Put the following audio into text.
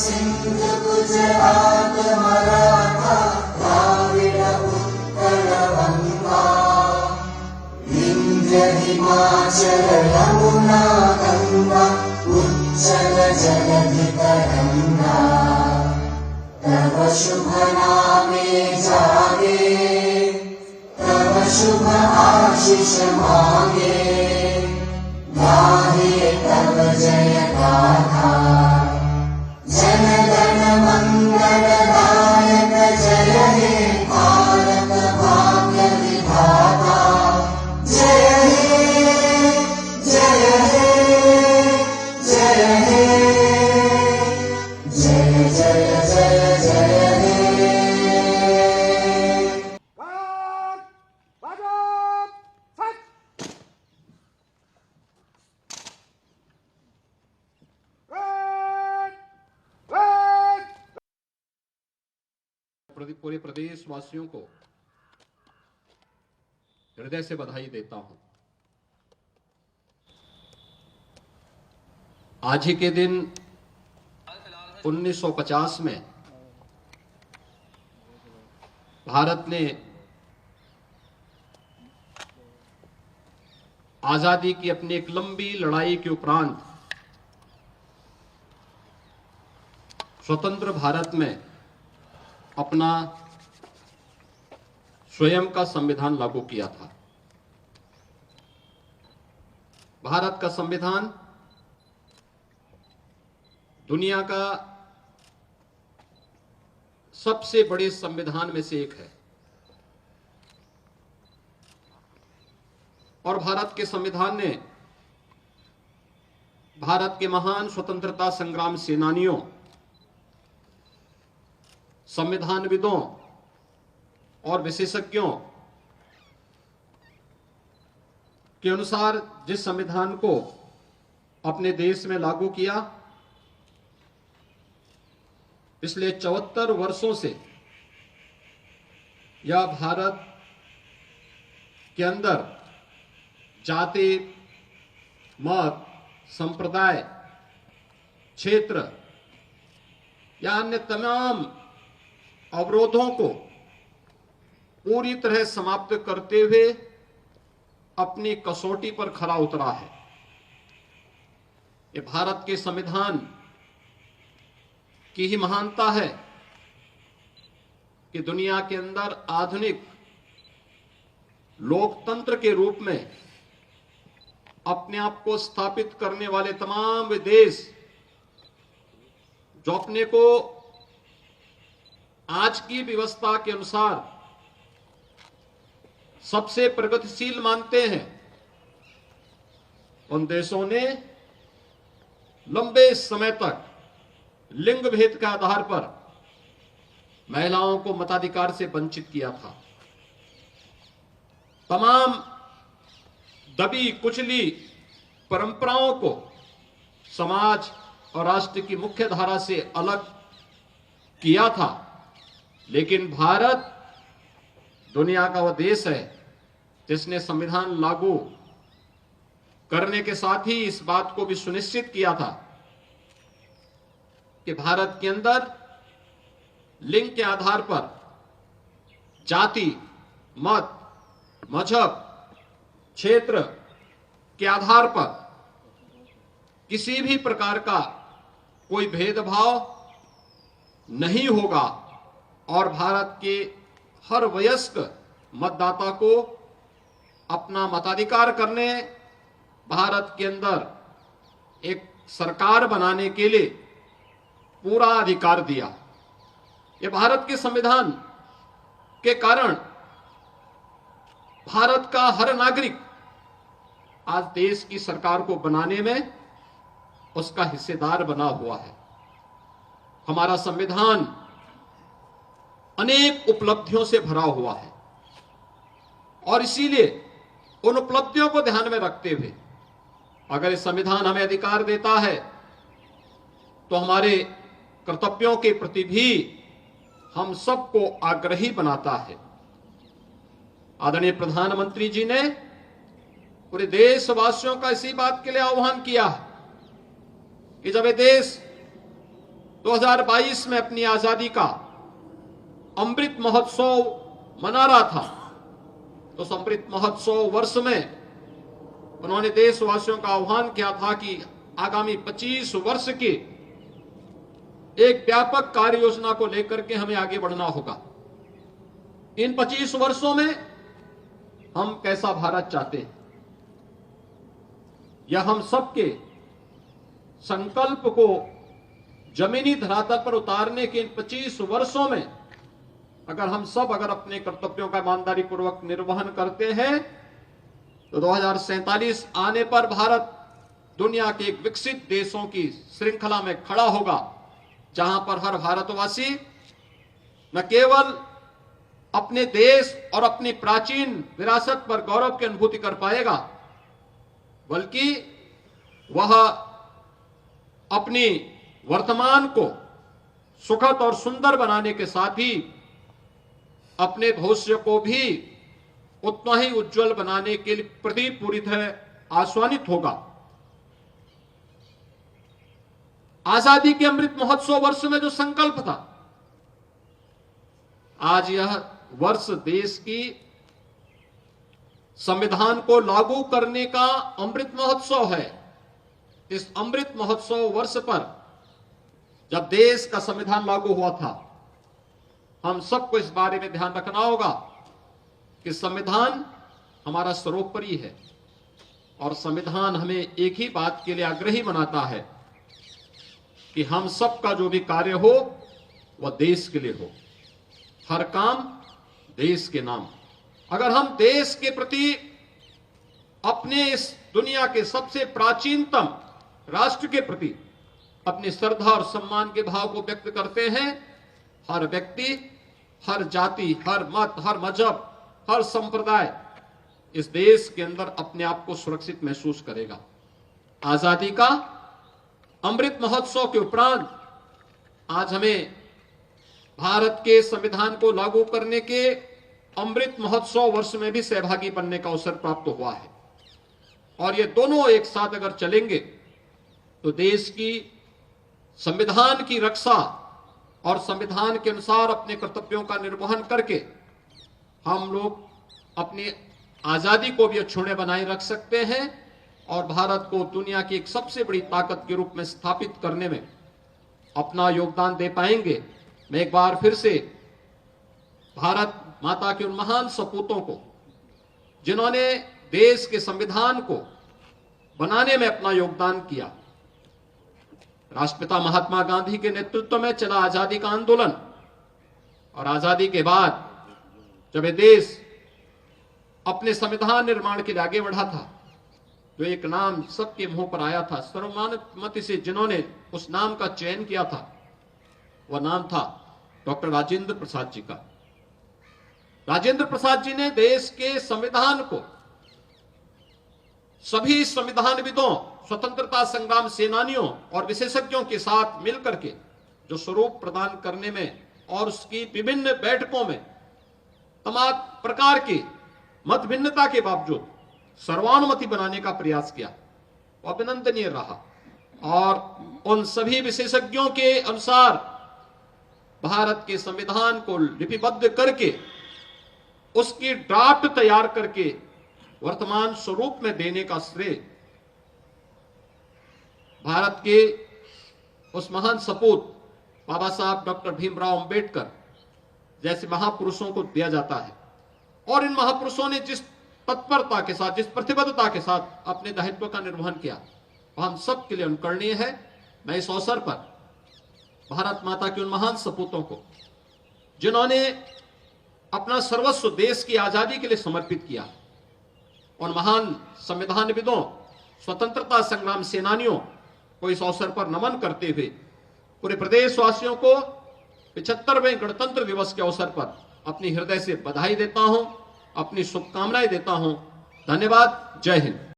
सिंधु गुजरात मराठा द्राविड उत्कल गंगा विंध्य हिमाचल यमुना गंगा उच्चल जलधि तरंगा तव शुभ नामे जागे तव शुभ आशीष मांगे गाहे तव जय गाथा जन गण मंगल दायक जय हे भारत भाग्य विधाता जय हे जय हे जय हे जय जय जय जय हे पूरे प्रदेश वासियों को हृदय से बधाई देता हूं। आज ही के दिन 1950 में भारत ने आजादी की अपनी एक लंबी लड़ाई के उपरांत स्वतंत्र भारत में अपना स्वयं का संविधान लागू किया था। भारत का संविधान दुनिया का सबसे बड़े संविधान में से एक है और भारत के संविधान ने भारत के महान स्वतंत्रता संग्राम सेनानियों, संविधानविदों और विशेषज्ञों के अनुसार जिस संविधान को अपने देश में लागू किया, पिछले 74 वर्षों से यह भारत के अंदर जाति, मत, संप्रदाय, क्षेत्र या अन्य तमाम अवरोधों को पूरी तरह समाप्त करते हुए अपनी कसौटी पर खरा उतरा है। ये भारत के संविधान की ही महानता है कि दुनिया के अंदर आधुनिक लोकतंत्र के रूप में अपने आप को स्थापित करने वाले तमाम वे देश जो अपने को आज की व्यवस्था के अनुसार सबसे प्रगतिशील मानते हैं, उन देशों ने लंबे समय तक लिंग भेद के आधार पर महिलाओं को मताधिकार से वंचित किया था। तमाम दबी कुचली परंपराओं को समाज और राष्ट्र की मुख्य धारा से अलग किया था। लेकिन भारत दुनिया का वह देश है जिसने संविधान लागू करने के साथ ही इस बात को भी सुनिश्चित किया था कि भारत के अंदर लिंग के आधार पर जाति, मत, मजहब, क्षेत्र के आधार पर किसी भी प्रकार का कोई भेदभाव नहीं होगा और भारत के हर वयस्क मतदाता को अपना मताधिकार करने, भारत के अंदर एक सरकार बनाने के लिए पूरा अधिकार दिया। ये भारत के संविधान के कारण भारत का हर नागरिक आज देश की सरकार को बनाने में उसका हिस्सेदार बना हुआ है। हमारा संविधान अनेक उपलब्धियों से भरा हुआ है और इसीलिए उन उपलब्धियों को ध्यान में रखते हुए अगर इस संविधान हमें अधिकार देता है तो हमारे कर्तव्यों के प्रति भी हम सबको आग्रही बनाता है। आदरणीय प्रधानमंत्री जी ने पूरे देशवासियों का इसी बात के लिए आह्वान किया कि जब ये देश 2022 में अपनी आजादी का अमृत महोत्सव मना रहा था, तो उस अमृत महोत्सव वर्ष में उन्होंने देशवासियों का आह्वान किया था कि आगामी 25 वर्ष की एक व्यापक कार्य योजना को लेकर के हमें आगे बढ़ना होगा। इन 25 वर्षों में हम कैसा भारत चाहते हैं, यह हम सबके संकल्प को जमीनी धरातल पर उतारने के इन 25 वर्षों में अगर हम सब अपने कर्तव्यों का ईमानदारी पूर्वक निर्वहन करते हैं तो 2047 आने पर भारत दुनिया के एक विकसित देशों की श्रृंखला में खड़ा होगा, जहां पर हर भारतवासी न केवल अपने देश और अपनी प्राचीन विरासत पर गौरव की अनुभूति कर पाएगा, बल्कि वह अपनी वर्तमान को सुखद और सुंदर बनाने के साथ ही अपने भविष्य को भी उतना ही उज्जवल बनाने के लिए प्रति पूरी तरह आश्वानित होगा। आजादी के अमृत महोत्सव वर्ष में जो संकल्प था, आज यह वर्ष देश की संविधान को लागू करने का अमृत महोत्सव है। इस अमृत महोत्सव वर्ष पर जब देश का संविधान लागू हुआ था, हम सबको इस बारे में ध्यान रखना होगा कि संविधान हमारा सर्वोपरि है और संविधान हमें एक ही बात के लिए आग्रही बनाता है कि हम सबका जो भी कार्य हो वह देश के लिए हो, हर काम देश के नाम। अगर हम देश के प्रति अपने इस दुनिया के सबसे प्राचीनतम राष्ट्र के प्रति अपनी श्रद्धा और सम्मान के भाव को व्यक्त करते हैं, हर व्यक्ति, हर जाति, हर मत, हर मजहब, हर संप्रदाय इस देश के अंदर अपने आप को सुरक्षित महसूस करेगा। आजादी का अमृत महोत्सव के उपरांत आज हमें भारत के संविधान को लागू करने के अमृत महोत्सव वर्ष में भी सहभागी बनने का अवसर प्राप्त हुआ है और ये दोनों एक साथ अगर चलेंगे तो देश की संविधान की रक्षा और संविधान के अनुसार अपने कर्तव्यों का निर्वहन करके हम लोग अपनी आजादी को भी अक्षुण्य बनाए रख सकते हैं और भारत को दुनिया की एक सबसे बड़ी ताकत के रूप में स्थापित करने में अपना योगदान दे पाएंगे। मैं एक बार फिर से भारत माता के उन महान सपूतों को, जिन्होंने देश के संविधान को बनाने में अपना योगदान किया, राष्ट्रपिता महात्मा गांधी के नेतृत्व में चला आजादी का आंदोलन और आजादी के बाद जब ये देश अपने संविधान निर्माण के लिए आगे बढ़ा था तो एक नाम सबके मुंह पर आया था, सर्वमान्यमति से जिन्होंने उस नाम का चयन किया था, वह नाम था डॉक्टर राजेंद्र प्रसाद जी का। राजेंद्र प्रसाद जी ने देश के संविधान को सभी संविधानविदों, स्वतंत्रता संग्राम सेनानियों और विशेषज्ञों के साथ मिलकर के जो स्वरूप प्रदान करने में और उसकी विभिन्न बैठकों में तमाम प्रकार की मत भिन्नता के बावजूद सर्वानुमति बनाने का प्रयास किया, वो अभिनंदनीय रहा और उन सभी विशेषज्ञों के अनुसार भारत के संविधान को लिपिबद्ध करके उसकी ड्राफ्ट तैयार करके वर्तमान स्वरूप में देने का श्रेय भारत के उस महान सपूत बाबा साहब डॉक्टर भीमराव अंबेडकर जैसे महापुरुषों को दिया जाता है। और इन महापुरुषों ने जिस तत्परता के साथ, जिस प्रतिबद्धता के साथ अपने दायित्व का निर्वहन किया, वह हम सब के लिए अनुकरणीय है। मैं इस अवसर पर भारत माता के उन महान सपूतों को, जिन्होंने अपना सर्वस्व देश की आजादी के लिए समर्पित किया, उन महान संविधानविदों, स्वतंत्रता संग्राम सेनानियों को इस अवसर पर नमन करते हुए पूरे प्रदेशवासियों को 75वें गणतंत्र दिवस के अवसर पर अपनी हृदय से बधाई देता हूं, अपनी शुभकामनाएं देता हूं। धन्यवाद। जय हिंद।